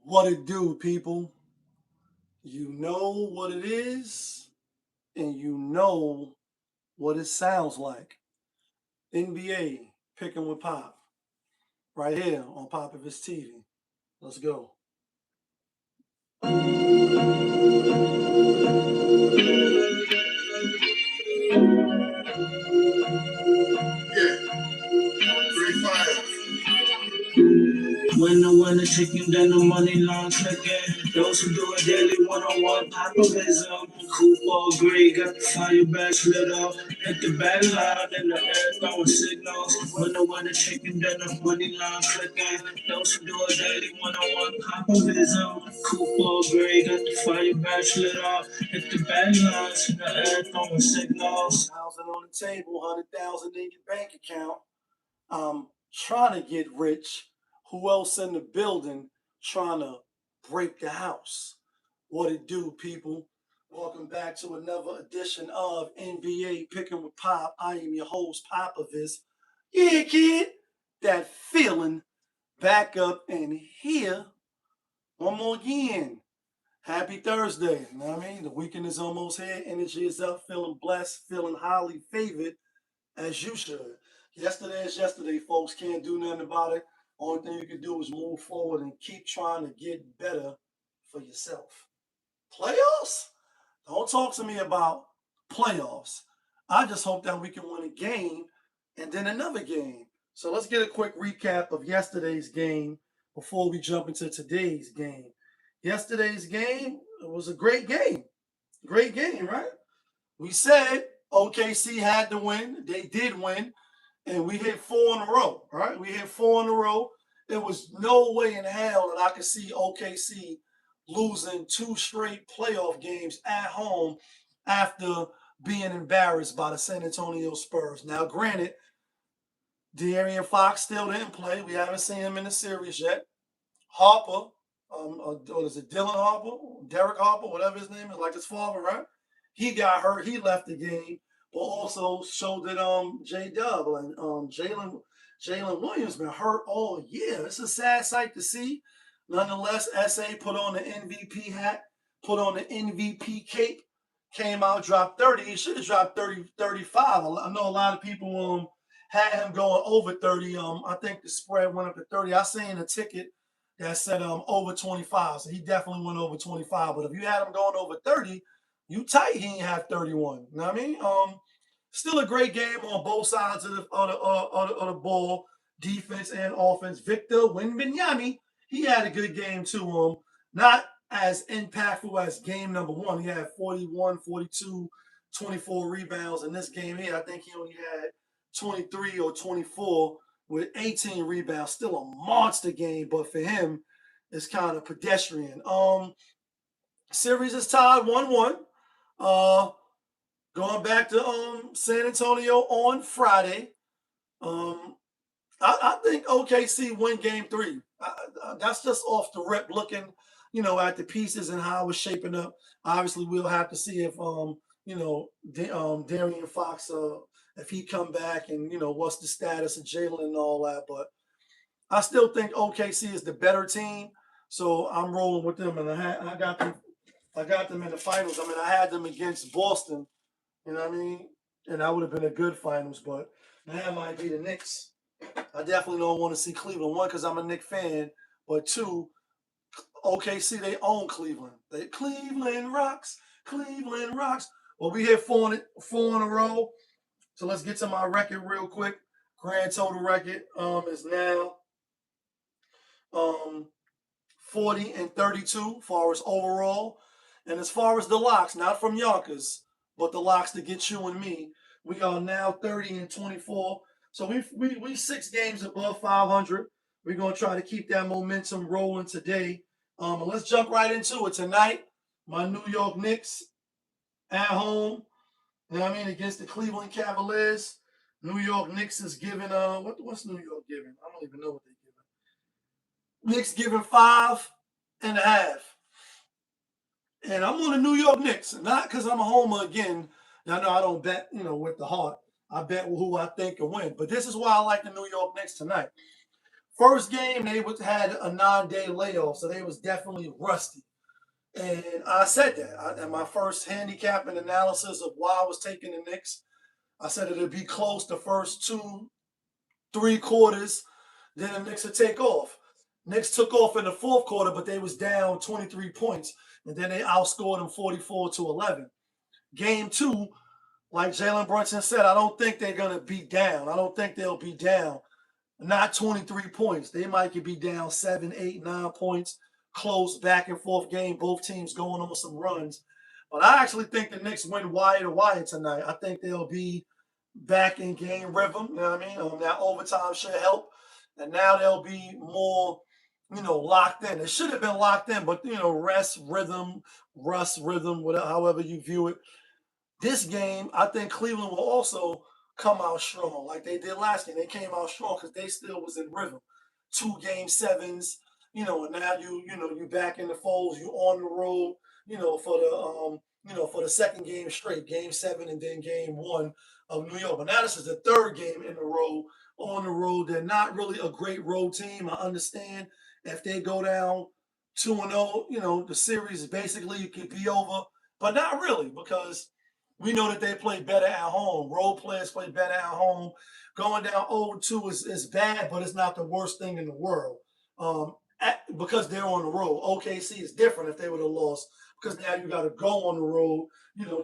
What it do, people? You know what it is, and you know what it sounds like. NBA picking with Pop right here on Pop of his TV. Let's go. Yeah, 3-5. When I win the chicken, then the money long again. Those who do it daily one-on-one populism. Coupon gray, got the fire back lit up. Hit the back line in the air, throwing signals. When I win the chicken, then the money long again. Those who do it daily one-on-one populism. Coupon gray, got the fire back lit up. Hit the back lines in the air, throwing signals. 100,000 on the table, 100,000 in your bank account. I'm trying to get rich. Who else in the building trying to break the house? What it do, people? Welcome back to another edition of NBA Picking with Pop. I am your host, Popovich. Yeah, kid. That feeling back up and here one more again. Happy Thursday. You know what I mean? The weekend is almost here. Energy is up. Feeling blessed. Feeling highly favored as you should. Yesterday is yesterday, folks. Can't do nothing about it. Only thing you can do is move forward and keep trying to get better for yourself. Playoffs? Don't talk to me about playoffs. I just hope that we can win a game and then another game. So let's get a quick recap of yesterday's game before we jump into today's game. Yesterday's game was a great game. Great game, right? We said OKC had to win. They did win. And we hit four in a row, right? We hit four in a row. There was no way in hell that I could see OKC losing two straight playoff games at home after being embarrassed by the San Antonio Spurs. Now, granted, De'Aaron Fox still didn't play. We haven't seen him in the series yet. Harper, what is it, Dylan Harper, Derek Harper, whatever his name is, like his father, right? He got hurt. He left the game, but also so did J Dub and Jalen Williams been hurt all year. It's a sad sight to see. Nonetheless, SA put on the MVP hat, put on the MVP cape, came out, dropped 30. He should have dropped 30, 35. I know a lot of people had him going over 30. I think the spread went up to 30. I seen a ticket that said over 25. So he definitely went over 25. But if you had him going over 30, you tight he ain't have 31. You know what I mean? Still a great game on both sides of the ball, defense and offense. Victor Wembanyama, he had a good game too. Not as impactful as game number one. He had 41, 42, 24 rebounds. In this game here, I think he only had 23 or 24 with 18 rebounds. Still a monster game, but for him, it's kind of pedestrian. Series is tied 1-1. Going back to San Antonio on Friday. I think OKC win game three. That's just off the rip looking, at the pieces and how it's shaping up. Obviously, we'll have to see if Darian Fox if he come back and what's the status of Jalen and all that. But I still think OKC is the better team, so I'm rolling with them. And I got them in the finals. I mean, I had them against Boston. You know what I mean? And that would have been a good finals, but that might be the Knicks. I definitely don't want to see Cleveland. One, because I'm a Knicks fan, but two, OKC they own Cleveland. Cleveland rocks. Cleveland rocks. Well, we hit four in a row. So let's get to my record real quick. Grand total record is now 40 and 32 as far as overall. And as far as the locks, not from Yonkers, but the locks to get you and me, we are now 30 and 24. So we 6 games above 500. We're gonna try to keep that momentum rolling today. Let's jump right into it tonight. My New York Knicks at home. You know what I mean, against the Cleveland Cavaliers. New York Knicks is giving what's New York giving? I don't even know what they're giving. Knicks giving 5.5. And I'm on the New York Knicks, not because I'm a homer again. I know I don't bet, with the heart. I bet who I think will win. But this is why I like the New York Knicks tonight. First game, they had a 9-day layoff, so they was definitely rusty. And I said that in my first handicapping analysis of why I was taking the Knicks. I said it'd be close the first 2-3 quarters, then the Knicks would take off. Knicks took off in the fourth quarter, but they was down 23 points, and then they outscored them 44-11. Game 2, like Jalen Brunson said, I don't think they're gonna be down. I don't think they'll be down. Not 23 points. They might be down 7, 8, 9 points. Close back and forth game. Both teams going on some runs. But I actually think the Knicks win wire to wire tonight. I think they'll be back in game rhythm. You know what I mean? That overtime should help. And now they'll be more, locked in. It should have been locked in, but, rest rhythm, whatever, however you view it. This game, I think Cleveland will also come out strong like they did last game. They came out strong because they still was in rhythm. 2 game 7s, and now you back in the fold. You on the road, for the second game straight, game 7 and then game 1 of New York. But now this is the third game in a row on the road. They're not really a great road team. I understand if they go down 2-0, the series basically could be over, but not really because we know that they play better at home. Role players play better at home. Going down 0-2 is bad, but it's not the worst thing in the world because they're on the road. OKC is different if they would have lost because now you got to go on the road,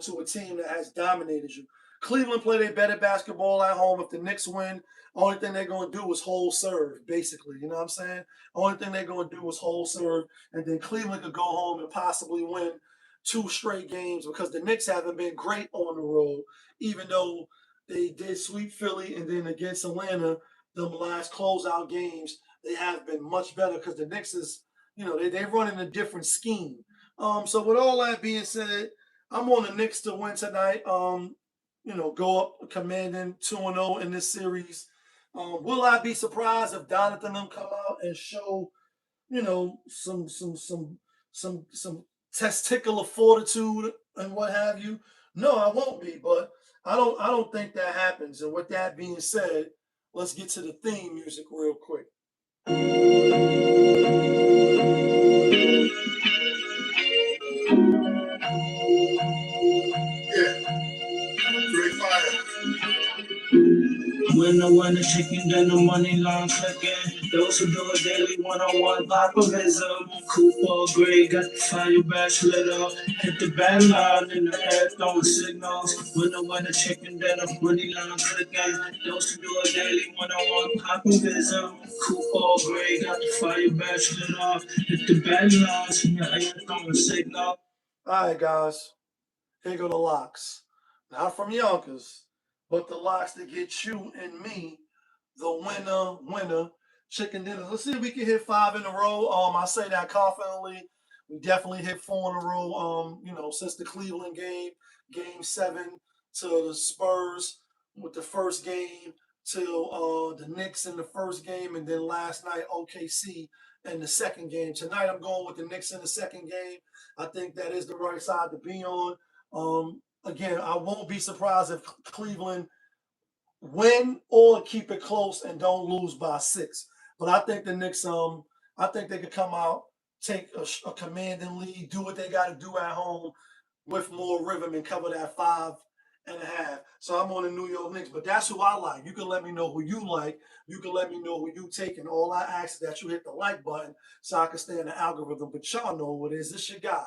to a team that has dominated you. Cleveland play their better basketball at home. If the Knicks win, only thing they're going to do is hold serve, basically. You know what I'm saying? Only thing they're going to do is hold serve, and then Cleveland could go home and possibly win 2 straight games because the Knicks haven't been great on the road, even though they did sweep Philly and then against Atlanta, them last closeout games, they have been much better because the Knicks is, they run in a different scheme. So with all that being said, I'm on the Knicks to win tonight. Go up commanding 2-0 in this series. Will I be surprised if Donovan them come out and show, some testicular fortitude and what have you? No, I won't be, but I don't think that happens. And with that being said, let's get to the theme music real quick. Yeah. Great fire. When I wanna chicken, then the money line clicking. Those who do it daily one-on-one populism. Cooper Gray got the fire bash lit up. Hit the bad line in the head, throwing signals. When I wanna chicken, then the money line clicking. Those who do it daily one-on-one populism. Cooper Gray got the fire bash lit up. Hit the bad lines in the head, throwing signals. All right, guys. Here go the locks. Not from Yonkers, but the locks that get you and me the winner chicken dinner. Let's see if we can hit 5 in a row. I say that confidently. We definitely hit 4 in a row. Since the Cleveland game 7 to the Spurs with the first game to the Knicks in the first game, and then last night OKC in the second game. Tonight I'm going with the Knicks in the second game. I think that is the right side to be on. Again, I won't be surprised if Cleveland win or keep it close and don't lose by 6. But I think the Knicks, I think they could come out, take a commanding lead, do what they got to do at home with more rhythm and cover that 5.5. So I'm on the New York Knicks, but that's who I like. You can let me know who you like. You can let me know who you take. And all I ask is that you hit the like button so I can stay in the algorithm. But y'all know what it is. This your guy,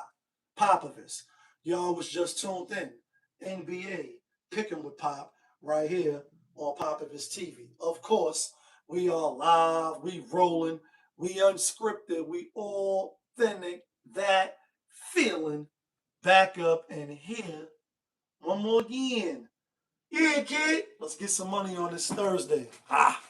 Popovich. Y'all was just tuned in. NBA, picking with Pop right here on Popovich TV. Of course, we are live, we rolling, we unscripted, we authentic, that feeling back up and here one more again. Yeah, kid, let's get some money on this Thursday. Ah.